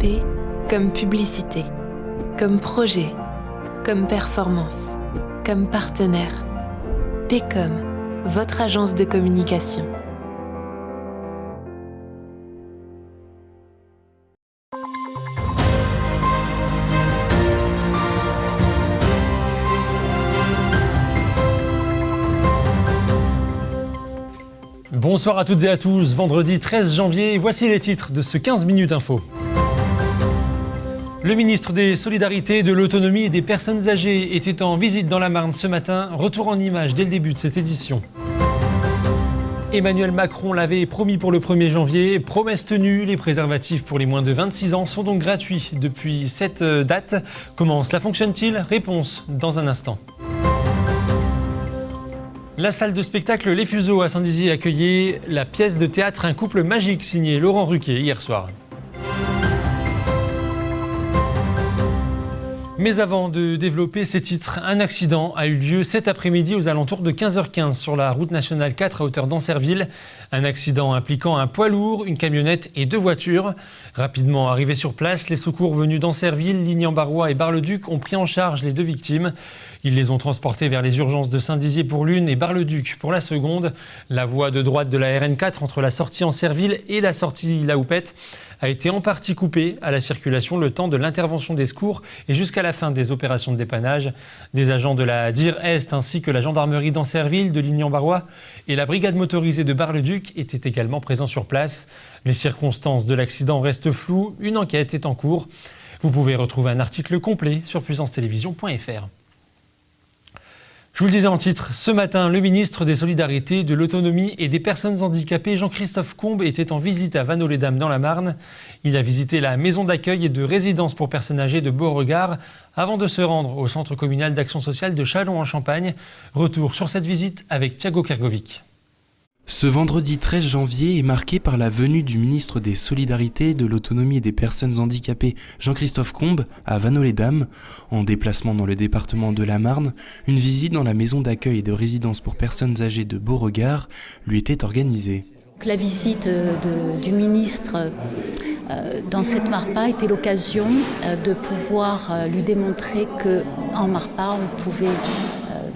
P comme publicité, comme projet, comme performance, comme partenaire. P comme votre agence de communication. Bonsoir à toutes et à tous, vendredi 13 janvier, voici les titres de ce 15 minutes info. Le ministre des Solidarités, de l'Autonomie et des Personnes âgées était en visite dans la Marne ce matin, retour en images dès le début de cette édition. Emmanuel Macron l'avait promis pour le 1er janvier, promesse tenue, les préservatifs pour les moins de 26 ans sont donc gratuits depuis cette date. Comment cela fonctionne-t-il ? Réponse dans un instant. La salle de spectacle Les Fuseaux à Saint-Dizier accueillait la pièce de théâtre Un couple magique signée Laurent Ruquier hier soir. Mais avant de développer ces titres, un accident a eu lieu cet après-midi aux alentours de 15h15 sur la route nationale 4 à hauteur d'Ancerville. Un accident impliquant un poids lourd, une camionnette et 2 voitures. Rapidement arrivés sur place, les secours venus d'Ancerville, Ligny-en-Barrois et Bar-le-Duc ont pris en charge les 2 victimes. Ils les ont transportés vers les urgences de Saint-Dizier pour l'une et Bar-le-Duc pour la seconde. La voie de droite de la RN4 entre la sortie Ancerville et la sortie La Houppette a été en partie coupée à la circulation le temps de l'intervention des secours et jusqu'à la fin des opérations de dépannage. Des agents de la DIR Est ainsi que la gendarmerie d'Ancerville, de Ligny-en-Barrois et la brigade motorisée de Bar-le-Duc étaient également présents sur place. Les circonstances de l'accident restent floues, une enquête est en cours. Vous pouvez retrouver un article complet sur puissancetelevision.fr. Je vous le disais en titre, ce matin, le ministre des Solidarités, de l'Autonomie et des Personnes handicapées, Jean-Christophe Combe, était en visite à Vanneau-les-Dames dans la Marne. Il a visité la maison d'accueil et de résidence pour personnes âgées de Beauregard avant de se rendre au centre communal d'action sociale de Châlons-en-Champagne. Retour sur cette visite avec Thiago Kergovic. Ce vendredi 13 janvier est marqué par la venue du ministre des Solidarités, de l'Autonomie et des Personnes handicapées, Jean-Christophe Combe, à Vanneau-les-Dames. En déplacement dans le département de la Marne, une visite dans la maison d'accueil et de résidence pour personnes âgées de Beauregard lui était organisée. La visite du ministre dans cette MARPA était l'occasion de pouvoir lui démontrer qu'en MARPA, on pouvait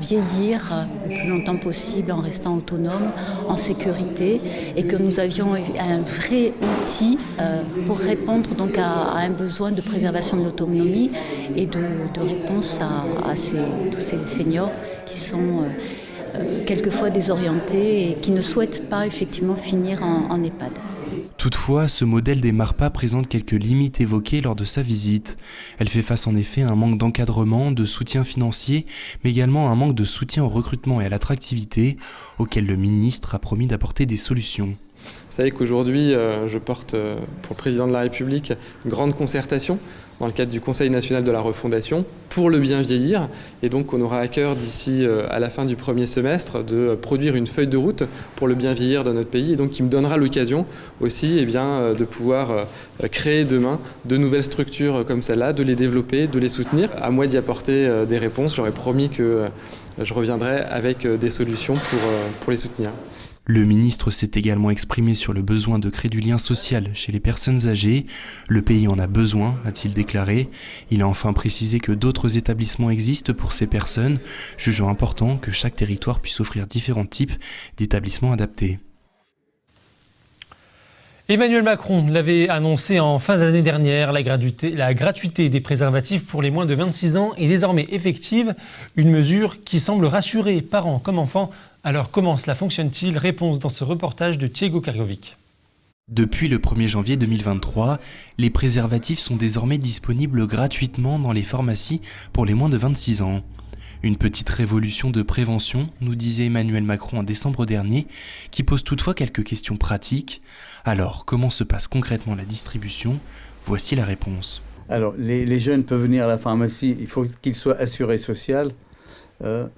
vieillir le plus longtemps possible en restant autonome, en sécurité, et que nous avions un vrai outil pour répondre donc à un besoin de préservation de l'autonomie et de réponse à tous ces seniors qui sont quelquefois désorientés et qui ne souhaitent pas effectivement finir en EHPAD. Toutefois, ce modèle des MARPA présente quelques limites évoquées lors de sa visite. Elle fait face en effet à un manque d'encadrement, de soutien financier, mais également à un manque de soutien au recrutement et à l'attractivité, auquel le ministre a promis d'apporter des solutions. Vous savez qu'aujourd'hui, je porte pour le président de la République une grande concertation dans le cadre du Conseil national de la refondation pour le bien vieillir. Et donc on aura à cœur d'ici à la fin du premier semestre de produire une feuille de route pour le bien vieillir dans notre pays. Et donc qui me donnera l'occasion aussi de pouvoir créer demain de nouvelles structures comme celle-là, de les développer, de les soutenir. À moi d'y apporter des réponses. J'aurais promis que je reviendrai avec des solutions pour les soutenir. Le ministre s'est également exprimé sur le besoin de créer du lien social chez les personnes âgées. Le pays en a besoin, a-t-il déclaré. Il a enfin précisé que d'autres établissements existent pour ces personnes, jugeant important que chaque territoire puisse offrir différents types d'établissements adaptés. Emmanuel Macron l'avait annoncé en fin d'année dernière, la gratuité des préservatifs pour les moins de 26 ans est désormais effective, une mesure qui semble rassurer parents comme enfants. Alors comment cela fonctionne-t-il ? Réponse dans ce reportage de Thiago Kergovic. Depuis le 1er janvier 2023, les préservatifs sont désormais disponibles gratuitement dans les pharmacies pour les moins de 26 ans. Une petite révolution de prévention, nous disait Emmanuel Macron en décembre dernier, qui pose toutefois quelques questions pratiques. Alors, comment se passe concrètement la distribution ? Voici la réponse. Alors, les jeunes peuvent venir à la pharmacie, il faut qu'ils soient assurés sociaux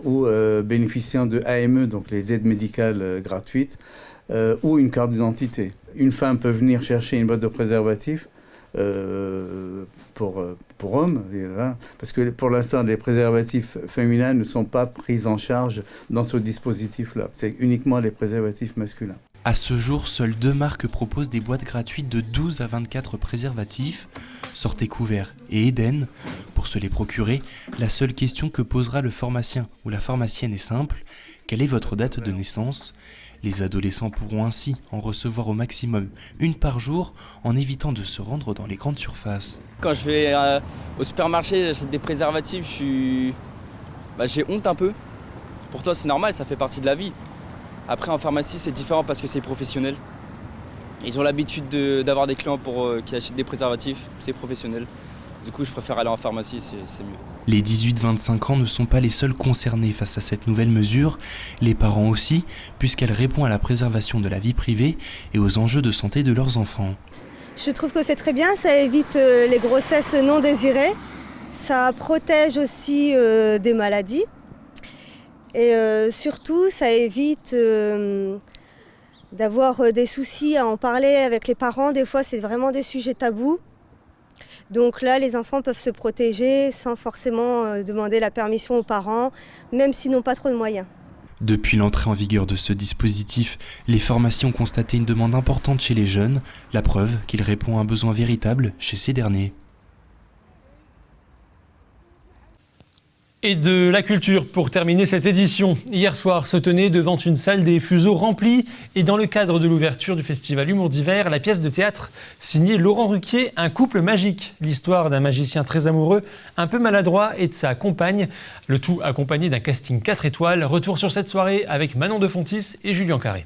ou bénéficiant de AME, donc les aides médicales gratuites, ou une carte d'identité. Une femme peut venir chercher une boîte de préservatifs pour hommes, parce que pour l'instant, les préservatifs féminins ne sont pas pris en charge dans ce dispositif-là. C'est uniquement les préservatifs masculins. À ce jour, seules 2 marques proposent des boîtes gratuites de 12 à 24 préservatifs. Sortez couverts et Eden. Pour se les procurer, la seule question que posera le pharmacien ou la pharmacienne est simple. Quelle est votre date de naissance ? Les adolescents pourront ainsi en recevoir au maximum une par jour en évitant de se rendre dans les grandes surfaces. Quand je vais au supermarché, j'achète des préservatifs, j'ai honte un peu. Pour toi, c'est normal, ça fait partie de la vie. Après, en pharmacie, c'est différent parce que c'est professionnel. Ils ont l'habitude d'avoir des clients qui achètent des préservatifs, c'est professionnel. Du coup, je préfère aller en pharmacie, c'est mieux. Les 18-25 ans ne sont pas les seuls concernés face à cette nouvelle mesure, les parents aussi, puisqu'elle répond à la préservation de la vie privée et aux enjeux de santé de leurs enfants. Je trouve que c'est très bien, ça évite les grossesses non désirées, ça protège aussi des maladies et surtout ça évite d'avoir des soucis à en parler avec les parents. Des fois, c'est vraiment des sujets tabous. Donc là, les enfants peuvent se protéger sans forcément demander la permission aux parents, même s'ils n'ont pas trop de moyens. Depuis l'entrée en vigueur de ce dispositif, les pharmacies ont constaté une demande importante chez les jeunes, la preuve qu'il répond à un besoin véritable chez ces derniers. Et de la culture pour terminer cette édition. Hier soir se tenait devant une salle des fuseaux remplie et dans le cadre de l'ouverture du festival Humour d'hiver, la pièce de théâtre signée Laurent Ruquier, Un couple magique. L'histoire d'un magicien très amoureux, un peu maladroit et de sa compagne. Le tout accompagné d'un casting 4 étoiles. Retour sur cette soirée avec Manon de Fontis et Julien Carré.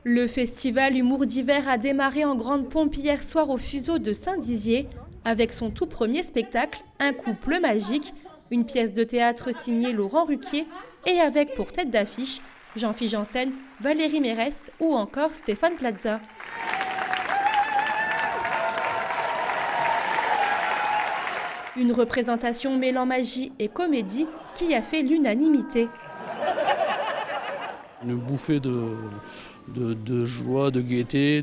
Le festival Humour d'hiver a démarré en grande pompe hier soir au fuseau de Saint-Dizier avec son tout premier spectacle, Un couple magique. Une pièce de théâtre signée Laurent Ruquier et avec pour tête d'affiche Jean-Philippe Janssen, Valérie Mérès ou encore Stéphane Plaza. Une représentation mêlant magie et comédie qui a fait l'unanimité. Une bouffée de joie, de gaieté,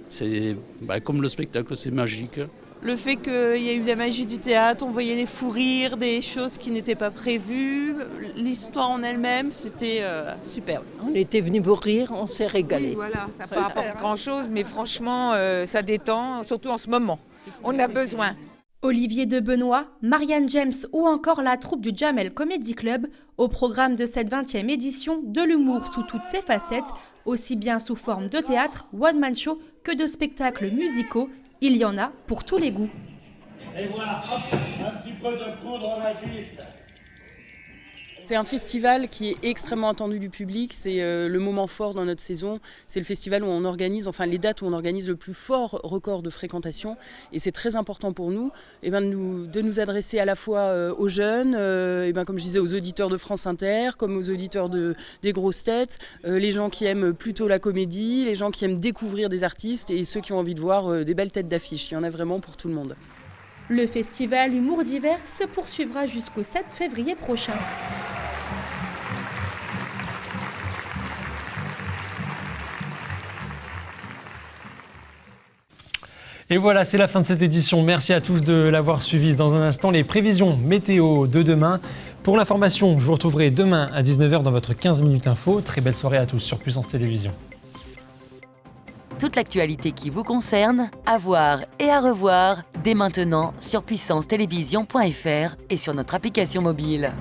c'est comme le spectacle, c'est magique. Le fait qu'il y ait eu la magie du théâtre, on voyait des fous rires, des choses qui n'étaient pas prévues. L'histoire en elle-même, c'était superbe. On était venus pour rire, on s'est régalé. Oui, voilà, ça ne apporte grand-chose, mais franchement, ça détend, surtout en ce moment. On a besoin. Olivier de Benoît, Marianne James ou encore la troupe du Jamel Comedy Club au programme de cette 20e édition de l'humour sous toutes ses facettes, aussi bien sous forme de théâtre, one-man show que de spectacles musicaux. Il y en a pour tous les goûts. Et voilà, hop, un petit peu de poudre magique. C'est un festival qui est extrêmement attendu du public, c'est le moment fort dans notre saison, c'est le festival où on organise, les dates où on organise le plus fort record de fréquentation et c'est très important pour nous, de nous adresser à la fois aux jeunes, comme je disais aux auditeurs de France Inter, comme aux auditeurs des grosses têtes, les gens qui aiment plutôt la comédie, les gens qui aiment découvrir des artistes et ceux qui ont envie de voir des belles têtes d'affiche, il y en a vraiment pour tout le monde. Le festival Humour d'hiver se poursuivra jusqu'au 7 février prochain. Et voilà, c'est la fin de cette édition. Merci à tous de l'avoir suivi. Dans un instant, les prévisions météo de demain. Pour l'information, je vous retrouverai demain à 19h dans votre 15 minutes info. Très belle soirée à tous sur Puissance Télévisions. Toute l'actualité qui vous concerne, à voir et à revoir dès maintenant sur puissancetélévision.fr et sur notre application mobile.